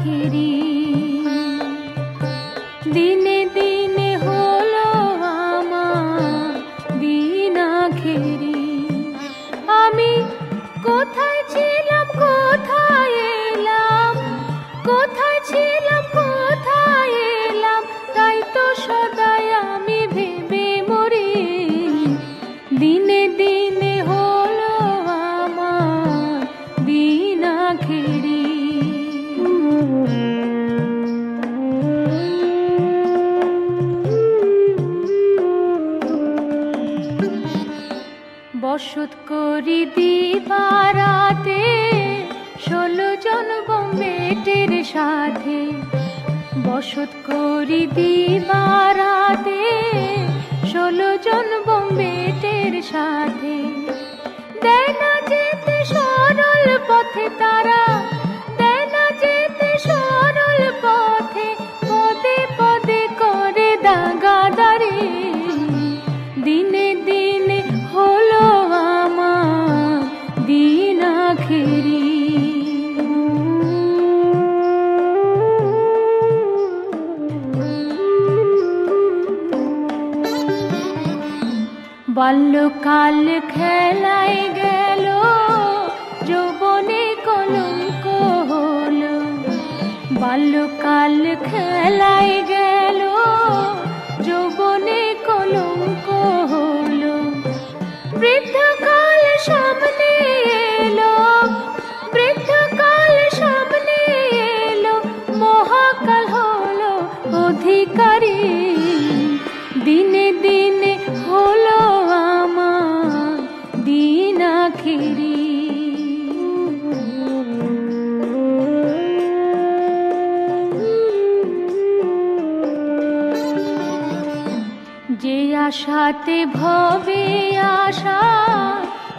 আখেরি। দিনে দিনে হলো আমার দিন আখেরি। আমি কোথায় ছিলাম কোথায় এলাম, কোথায় ছিলাম কোথায় এলাম, তাই তো সদাই আমি ভেবে মরি। দিনে দিনে হলো আমার দিন আখেরি। বসত করি দিবারাতে 16 জন বোম্বেটের সাথে। বসত করি দিবারাতে 16 জন বোম্বেটের সাথে। দেয় না যেতে সরল পথে তারা, দেয় না যেতে সরল পথে, পদে পদে করে দাগাদারি। দিনে দিনে হলো আমার দিন আখেরি। বাল্যকাল খেলায় গেল, যৌবনে কলঙ্ক হলো। বাল্যকাল খেলায় গেল, যৌবনে কলঙ্ক হলো। বৃদ্ধকাল সামনে এলো, বৃদ্ধকাল সামনে এলো, মহাকাল হলো অধিকারী। দিনে দিনে হলো আমার দিন আখেরি। যে আশাতে ভবে আশা,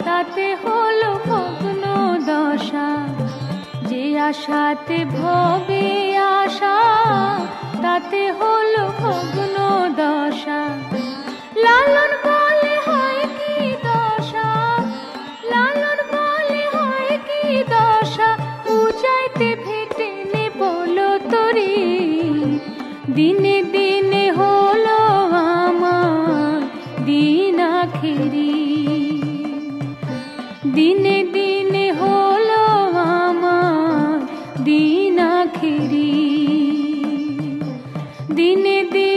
তাতে হলো ভগ্ন দশা। যে আশাতে ভবে আশা, তাতে হলো ভগ্ন দশা। লালন বলে হয় কি দশা, লালন বলে হয় কি দশা, উজাইতে ভেটে নে বলো তরি। দিনে দিনে হলো আমার দিন আখেরি। দিনে দিনে হলো আমার দিন আখেরি। দিনে দিনে